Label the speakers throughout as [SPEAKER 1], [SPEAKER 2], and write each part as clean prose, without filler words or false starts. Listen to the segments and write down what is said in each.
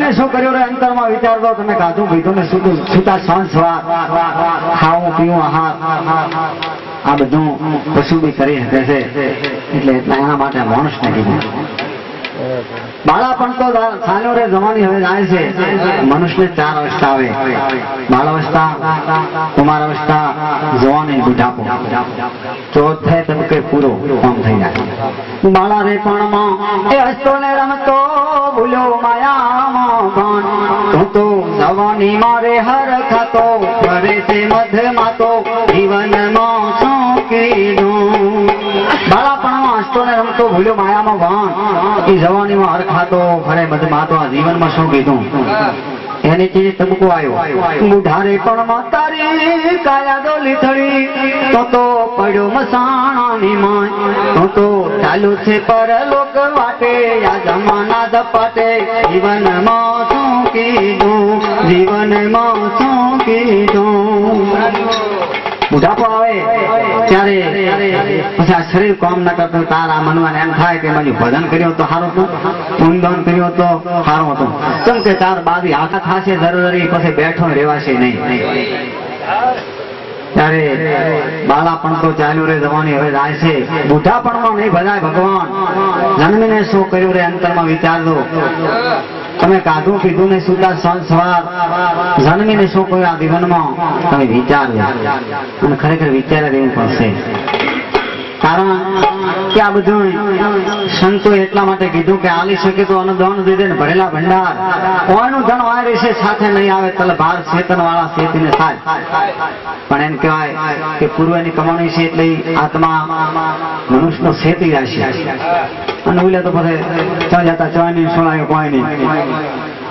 [SPEAKER 1] જન્મીને શું કર્યું રે અંતરમાં વિચાર દો. તમે ખાધું પીધું ને સુતા સાંજ સવાર ખાવું પીવું આહાર આ બધું પશુ બી કરી શકે છે. એટલે એના માટે માણસને કીધું. બાળાપણ તો ચાલ્યો રે જવાની હવે જાય છે. મનુષ્યને 4 અવસ્થા આવે. બાળ અવસ્થા, કુમાર અવસ્થા, જવાની, બુઢાપો. ચોથે તબકે પૂરો કામ થઈ જાય. બાળા રે પણમાં એ હસતો ને રમતો ભૂલ્યો માયામાં ભાન. તું તો જવાની મારે હર ખાતો ફરે છે મધમાં તો જીવનમાં શું કીધું. બાળાપણમાં હસતો ને રમતો ભૂલ્યો માયામાં ભાન. એ જવાનીમાં હર ખાતો ફરે મધમાં તો આ જીવનમાં શું કીધું. એની ચીજ તબકો આવ્યો. બુઢારે પણ તારી કાયા ડોલી થડી તો પડ્યો મસાણાની માય. તો ચાલુ છે પરલોક વાટે આ જમાના ધપાટે. જીવનમાં શું કીધું, જીવનમાં શું કીધું. બુઢાપો આવે ત્યારે પછી આ શરીર કામ ના કરતું તારા મનવાને એમ થાય કે મારું ભજન કર્યો તો સારું હતું, ઊંધન કર્યો તો સારું હતું. કેમ કે તાર બાજી આખા થશે જરૂરી પછી બેઠો રહેવાશે નહીં. ત્યારે બાળાપણ તો ચાલ્યું રે જવાની હવે જાય છે. બુઢાપણમાં નહીં ભજાય ભગવાન. જન્મીને શું કર્યું રે અંતરમાં વિચાર દો. તમે કાઢું પીધું ને સુતા સાંજ સવાર જન્મીને શું કર્યું આ જીવનમાં તમે વિચારો. અને ખરેખર વિચારે રહેવું પડશે. કારણ કે આ બધું સંતો એટલા માટે કીધું કે આલી શકે તો અનુદાન દે ને ભરેલા ભંડાર. કોઈનું ધન વાય રહેશે સાથે નહીં આવે તલે ભાર ચેતન વાળા ચેતીને થાય. પણ એમ કહેવાય કે પૂર્વની કમાણી છે એટલે આત્મા મનુષ્યનો ચેતી રહેશે. અને બોલે તો પછી ચા જતા ચાની સોળાય કોઈ નહીં.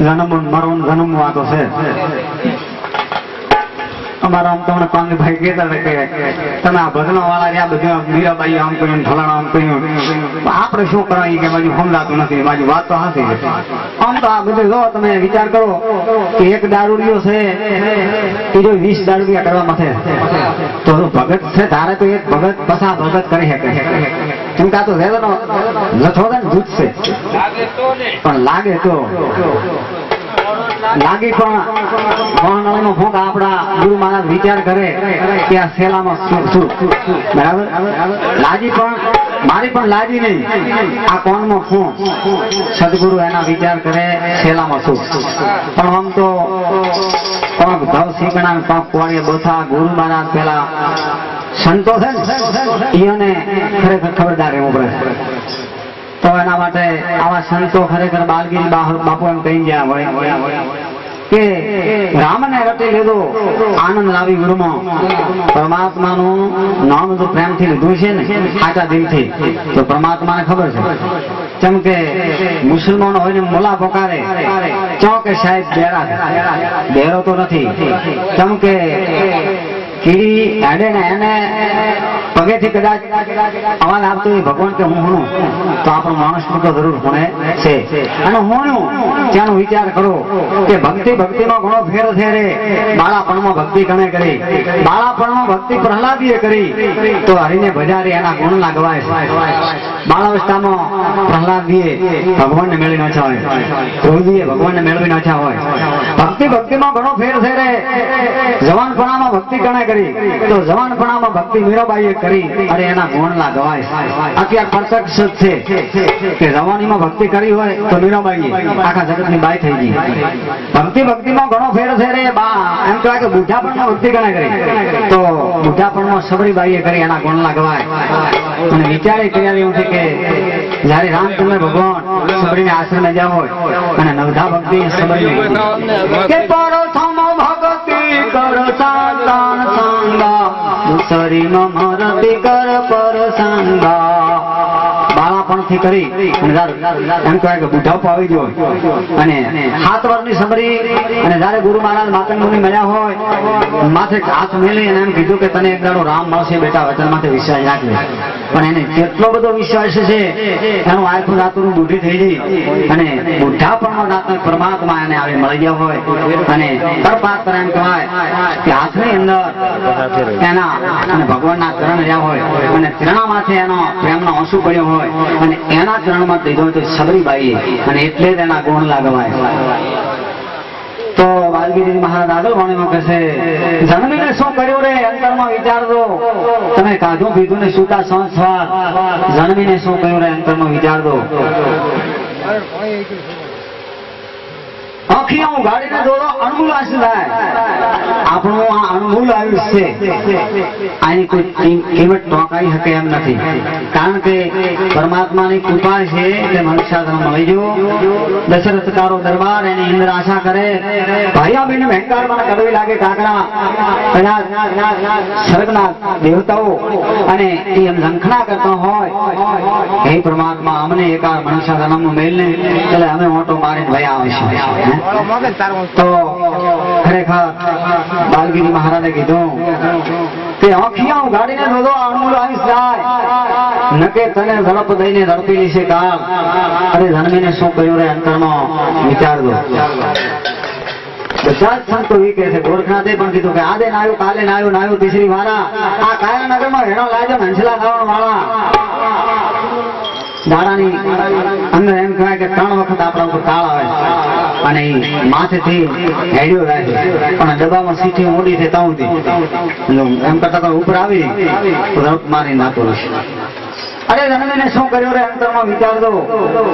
[SPEAKER 1] જન્મ મરવું જન્મવું આ તો છે. અમારા આમ તમને પાંગભાઈ કહેતા કે તમે આ ભજનો વાળા રહ્યા બધું મીરાબાઈ આમ કહ્યું, ઢલાણા આમ કહ્યું. આપણે શું કરાવી કે બાજુ સમજાતું નથી. બાજુ વાત તો હાથી. આમ તો આ બધું જો તમે વિચાર કરો કે એક દારૂડિયો છે એ જો 20 દારૂડિયા કરવા માટે તો ભગત છે તારે તો એક ભગત પસા ભગત કરી શકે. કેમ કે આ તો વેદનો જથ્થો છે ને જૂથ છે. પણ લાગે તો લાગી પણ ભોગ આપણા ગુરુ મહારાજ વિચાર કરે કે આ સેલામાં શું બરાબર. લાજી પણ મારી પણ લાજી નહીં. આ કોણમાં શું સદગુરુ એના વિચાર કરે સેલામાં શું. પણ આમ તો કોક ધવ શીકણા કોક કોળીએ બોથા ગુરુ મહારાજ પેલા સંતો છે ને એને ખરેખર ખબરદાર રહેવું પડે. તો એના માટે આવા સંતો ખરેખર બાલગીરી બાપુ એમ કહી ગયા હોય કે રામને રટી લીધો આનંદ લાવી ગુરુમાં. પરમાત્માનું નામ જો પ્રેમથી લીધું છે ને આટા દિલથી તો પરમાત્માને ખબર છે. કેમ કે મુસલમાનો હોય ને મોલા પોકારે ચોકે સાહેબ બેરો તો નથી. કેમ કે કીડી હેડે ને એને પગેથી કદાચ અવાજ આપતો હોય ભગવાન કે હું હુણું તો આપણો માણસ તો જરૂર હુણે છે. અને હુણ્યું ત્યાંનો વિચાર કરો કે ભક્તિમાં ઘણો ફેર છે રે. બાળાપણમાં ભક્તિ કણે કરી, બાળાપણમાં ભક્તિ પ્રહલાદીએ કરી તો હરીને ભજારી એના ગુણ લાગવાય. બાળાવસ્થામાં પ્રહલાદીએ ભગવાનને મેળવી નાખ્યા હોય, ધ્રુવજીએ ભગવાનને મેળવી નાખ્યા હોય. ભક્તિમાં ઘણો ફેર છે રે. જવાનપણામાં ભક્તિ કણે કરી તો જવાનપણામાં ભક્તિ મીરાબાઈએ કરી અરે એના ગુણ લાગવાય. અત્યારે પ્રત્યક્ષ છે કે જવાનીમાં ભક્તિ કરી હોય તો મીરાબાઈએ આખા જગતની બાઈ થઈ ગઈ. ભક્તિમાં ઘણો ફેર છે રે. એમ કહેવાય કે બુઢાપણમાં ભક્તિ કણે કરી તો બુઢાપણમાં સબરીબાઈએ કરી એના ગુણ લાગવાય. અને વિચારે કર્યા એવું છે કે જયારે રામચંદ્ર ભગવાન સબરીને આશ્રમે જ્યાં હોય અને નવધા ભક્તિ સબરી કે પરથમ ભક્તિ કર સાતાન સંગા શરીનો મરતી કર પર સંગા. બાળાપણથી કરી એમ કહેવાય કે બુઢાપો આવી ગયો અને 7 વર્ષની સબરી અને જયારે ગુરુ મહારાજ માતંગ મુનિ મળ્યા હોય માથે હાથ મેલી અને એમ કીધું કે તને એક દાડો રામ મળશે બેટા વચન માટે વિશ્વાસ રાખજે. પણ એને કેટલો બધો વિશ્વાસ છે એનું આખું રાતનું બુઢી થઈ ગઈ અને બુઢાપણમાં રાતના પરમાત્મા એને આવી મળી ગયા હોય અને કરપાત્ર એમ કહેવાય કે હાથની અંદર એના અને ભગવાનના ચરણ રહ્યા હોય અને ચરણામાંથી એનો પ્રેમનો આંસુ પડ્યો હોય અને એના ચરણમાં દીધો તો સબરીબાઈ અને એટલે જ એના ગુણ લાગવાય. તો વાલ્મીકી મહારાજ આગળ વાણીમાં કહેશે, જન્મીને શું કર્યું રે અંતરમાં વિચારજો. તમે કાઢું પીધું ને સુતા સંસ્વાર, જન્મીને શું કર્યું રે અંતરમાં વિચારજો. આખી ગાડીને દોરો અણમૂલ આશી થાય. આપણું આ અણમૂલ આયુષ્ય છે, આની કોઈ કિંમત ટોકાઈ શકે એમ નથી. કારણ કે પરમાત્માની કૃપા છે કે મનુષ્ય જન્મ મળી ગયો. દશરથ તારો દરબાર એની ઇન્દ્ર આશા કરે, ભાઈઓ બહેન ભયંકરમાં કડવી લાગે કાકડા સ્વર્ગના દેવતાઓ અને એમ ઝંખના કરતો હોય, હે પરમાત્મા અમને એકાદ મનુષ્ય જન્મનો મેલ ને એટલે અમે મોટો મારીને ભય આવીશું. તો ખરેખર વાલ્મીકી મહારાજે કીધું કે આખિયા ગાડીને રોજો અણમૂલ આવીશ જાય નકે તને ઝડપ દઈને ઝડપી લેશે કાળ. અરે જન્મીને શું કર્યું રે અંતરમાં વિચારજો. બધા જ સંતો એ કહે છે, ગોરખનાથે પણ કીધું કે આજે નાયું કાલે નાયું તીસરી વાળા આ કાયાનગરમાં હેણો લાજો હંસલા ખાવા વાળા. દાડાની અંદર એમ કહેવાય કે 3 વખત આપણા ઉપર કાળ આવે અને માથેથી હેડ્યો રાખે પણ ડબ્બામાં સીટી મોડી છે તાઉથી એમ કરતા ઉપર આવી તો રપ મારી નાખો. અરે જન્મીને શું કર્યું રે અંતરમાં વિચારજો.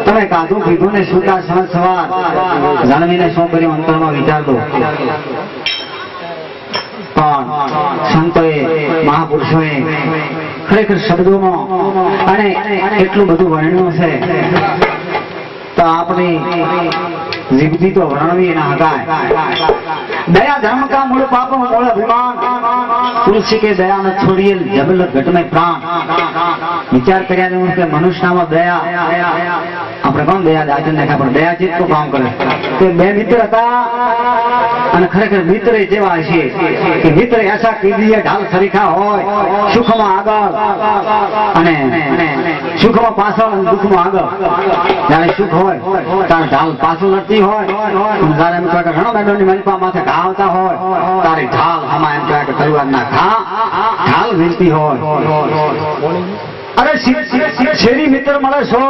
[SPEAKER 1] તમે કાધું પીધું ને સુતા સવાર, જન્મીને શું કર્યું અંતરમાં વિચારજો. પણ સંતોએ મહાપુરુષોએ ખરેખર શબ્દોમાં અને એટલું બધું વર્ણ્યું છે તો આપણી જીભથી તો વર્ણવી ના હકાય. દયા ધર્મ કા મૂળ પાપ મૂળ અભિમાન, તુલસી કે દયા ન છોડીએ જબલ ઘટ में प्राण. વિચાર કર્યા જેવું કે મનુષ્યમાં દયા આપણે કોણ દયા દાચન નાખ્યા પણ દયા જેટલું કામ કરે. કે 2 મિત્ર હતા અને ખરેખર મિત્ર જેવા છે કે મિત્ર એસા કીધીએ ઢાલ સરીખા હોય, સુખમાં આગળ અને સુખમાં પાછળ અને દુઃખમાં આગળ. જયારે સુખ હોય ત્યારે ઢાલ પાછું લડતી હોય, જયારે એમ કહે કે ઘણો મેડોની મનપા માથે ઘા આવતા હોય તારી ઢાલ આમાં એમ કહે કે તલવારના ઘા ઢાલ વીણતી હોય. અરે શેરી મિત્ર મળે છો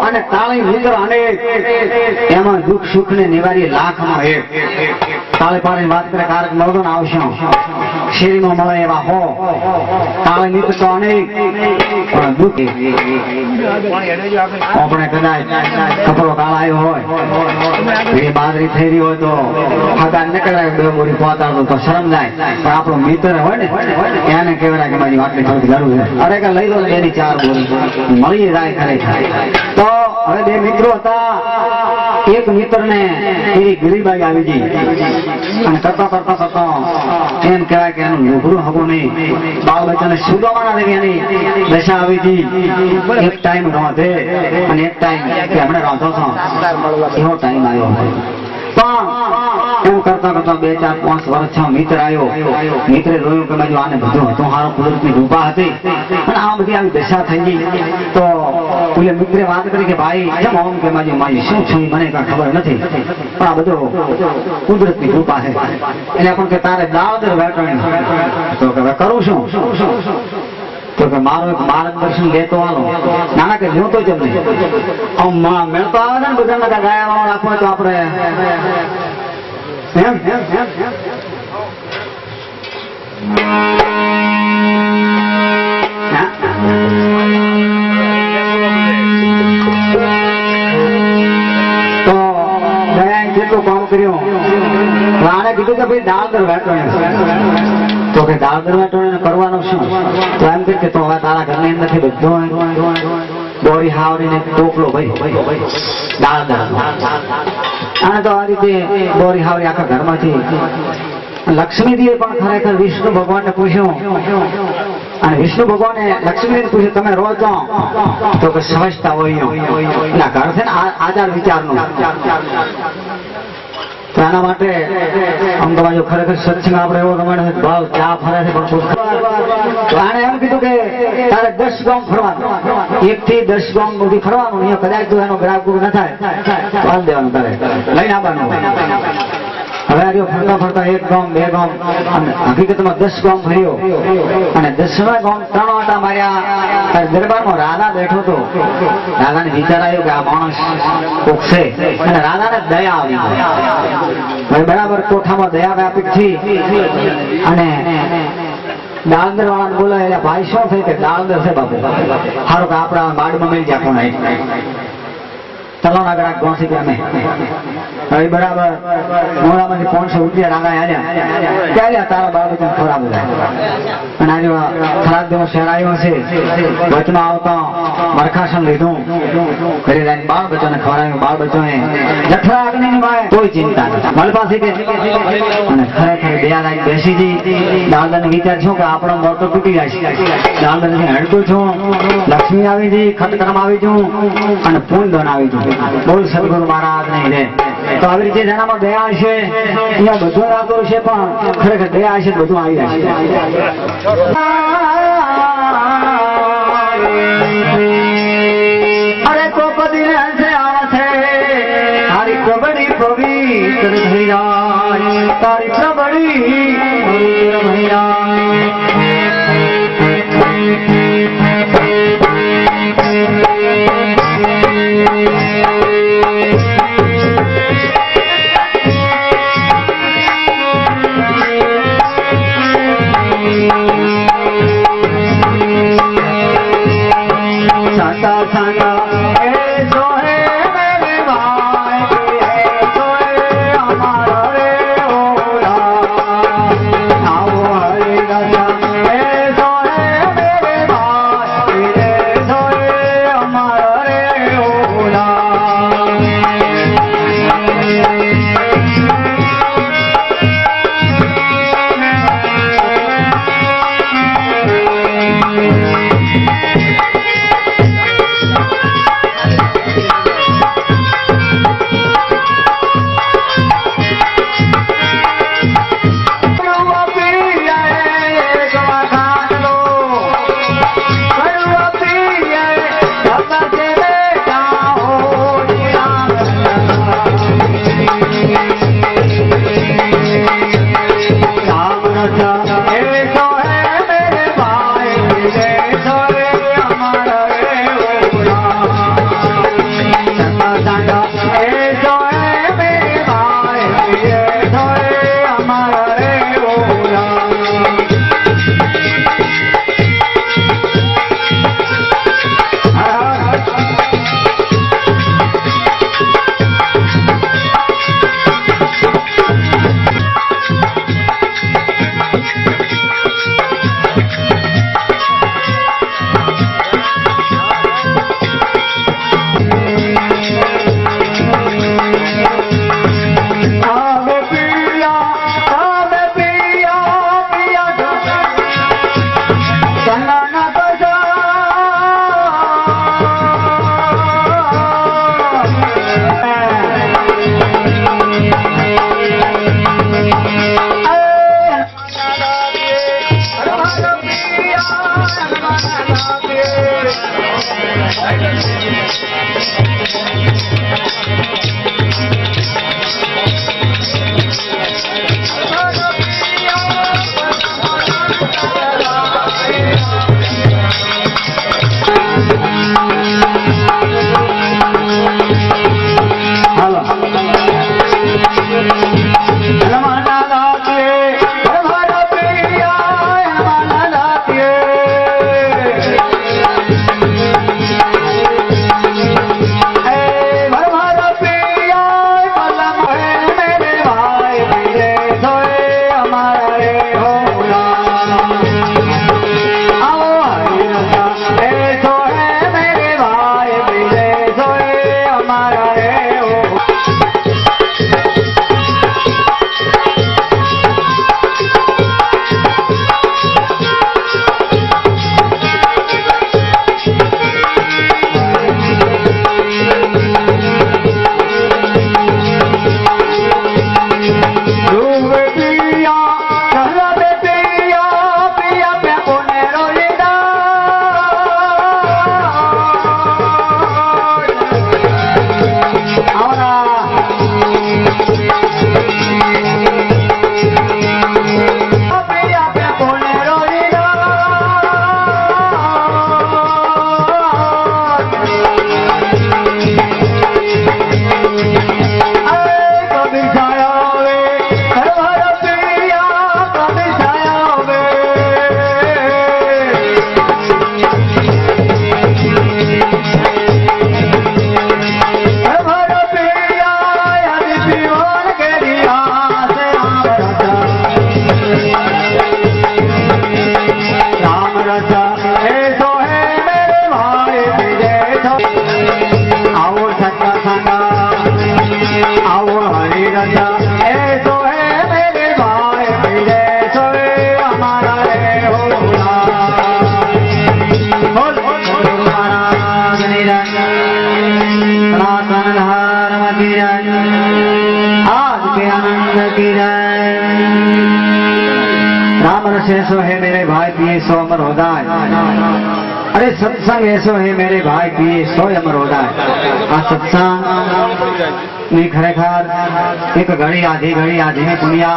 [SPEAKER 1] અને તાળી મિત્ર અનેક, એમાં દુઃખ સુખ ને નિવારી લાખમાં એક. તાળી પાડીને વાત કરે કારક મળતો ને આવશે, શેરીમાં મળે એવા હો, તાળી મિત્ર તો અનેક પણ દુઃખ. આપણે કદાચ કપડો કાળ આવ્યો હોય, એ બાજરી થઈ રહી હોય તો હગા નીકળાય 2 બોરી પહોંચાડતો તો શરમ જાય. પણ આપણો મિત્ર હોય ને એને કહેવાય કે મારી વાતની થોડી જરૂર છે. અરે કે લઈ લો 2 ની 4 બોરી મળી જાય ખરેખર. તો હવે 2 મિત્રો હતા. એક મિત્ર ને એની ગરીબાઈ આવી ગઈ અને કરતા એમ કહેવાય કે એનું લોભરું હગું નહીં, બાળ બચ્ચાને સુદામાના દેવી એની દશા આવી ગઈ. એક ટાઈમ રાંધે અને એક ટાઈમ કે હમણાં રાંધો છો એવો ટાઈમ આવ્યો. પણ એમ કરતા 2, 4, 5 વર્ષ થયા મિત્ર આવ્યો. મિત્રે જોયું કે બાજુ આને બધું હતું સારું, કુદરતની કૃપા હતી અને આ બધી આવી દશા થઈ ગઈ. તો પેલે મિત્રે વાત કરી કે ભાઈ જેમ આમ કે મારી શું છું મને કઈ ખબર નથી પણ આ બધો કુદરતની કૃપા છે. એટલે પણ કે તારે દાવદર વેટણી તો કે કરું શું તો કે મારો એક માર્ગદર્શન લેતો આલો. નાના કે જોતો જ નહીં આમ મેળતો આવે ને બધાને ગાયા વાળો રાખવો તો આપણે એમ તો દયા કેટલું કામ કર્યું. આને કીધું કે ભાઈ દાવદર વેટણી તો કે દાવદર વેટણી કરવાનું શું? તો એમ કે તો હવે તારા ઘરની અંદરથી બધો દોરી હાવરીને ટોપલો ભાઈ દાવદર આને તો આ રીતે દોરી હાવરી આખા ઘરમાંથી. લક્ષ્મીજીએ પણ ખરેખર વિષ્ણુ ભગવાનને પૂછ્યું અને વિષ્ણુ ભગવાને લક્ષ્મીજીને પૂછ્યું તમે રોજ તો કે સમજતા હોય એના ઘર છે ને આચાર વિચારનું. તો એના માટે આમ તો બાજુ ખરેખર સત્સંગ આપણે એવો રમાડે ભાવ ચા ફરે છે પણ તો આને એમ કીધું કે તારે 10 ગામ ફરવાનું, 1 થી 10 ગામ સુધી ફરવાનું. અહીંયા કદાચ તો એનો ગ્રાહક પૂરો ન થાય તો હાલ દેવાનું તારે લઈને આવવાનું. હવે આ ફરતા ફરતા 1 ગામ 2 ગામ અને હકીકતમાં 10 ગામ ફર્યો અને 10મા ગામ 3 આટા માર્યા દરબારમાં રાધા બેઠો હતો રાધાને વિચાર આવ્યો કે આ માણસ કોક છે અને રાધાને દયા આવી ગઈ બરાબર કોઠામાં દયા વ્યાપિત થઈ અને દાળદર વાળાને બોલાય ભાઈ શું થઈ કે દાળદર છે બાપુ સારું કે આપણા બાડમાં મળી જાય કોણ ચલો ના ગ્રાહક પહોંચી ગયા અમે હવે બરાબર મોડામાંથી 500 રૂપિયા રાગા આવ્યા ક્યારે તારા બાળકો ખરાબ થાય અને આજે ખરાબ જેવો શહેર આવ્યો છે વચમાં આવતા મરખાસન લીધું ઘરે જઈને બાળ બચ્ચોને ખવડાવ્યું બાળ બચ્ચોએ જઠરા અગ્નિની માએ કોઈ ચિંતા નથી મારી પાસે કે અને ખરેખર દયા લાગી બેસી જઈ દાલદરને વિચાર છું કે આપણો મોટો તૂટી જાય દાલદરથી હડકું છું લક્ષ્મી આવી જઈ ખટકરમ આવી જઉં અને પૂનધન આવી જઉં બોલ સદગુરુ મહારાજ નહીં રે તો આવી રીતે જેનામાં દયા હશે અહીંયા બધું રાતો હશે પણ ખરેખર દયા હશે બધું આવી જશે અરે કોપદી હશે આશે તારી પ્રબળી પવિત્ર થઈ જાય તારી પ્રબળી પવિત્ર થઈ જાય धनुष ऐसो है मेरे भाई पिए सो अमर हो जाए। अरे सत्संग ऐसो है मेरे भाई पिए सो अमर हो जाए। आ सत्संग नहीं खरेखर एक घड़ी आधी में दुनिया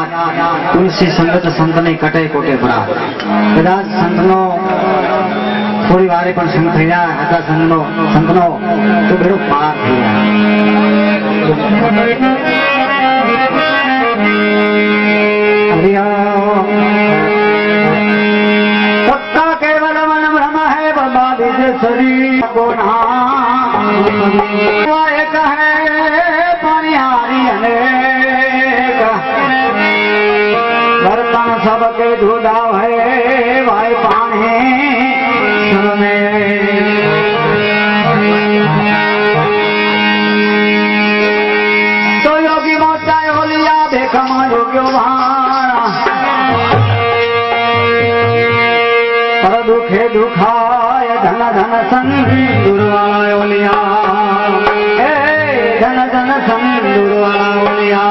[SPEAKER 1] तुलसी संगत संत नहीं कटे कोटे पड़ा। कदाच संतनो थोड़ी वारे पर संग થઈ જાય હતા સંતનો તો બેડો પાર થઈ જાય। सत्ता केवल मन भ्रम है बाबा विज शरीर को एक है पानिहारी अनेक बर्तन सबके धुदाव है भाई पानी सब में। तो योगी मोचा होलिया देखमा योग्यो भाणा पर दुखे दुखाय धन धन संदूर वाला ओलिया धन धन संदूर वाला ओलिया।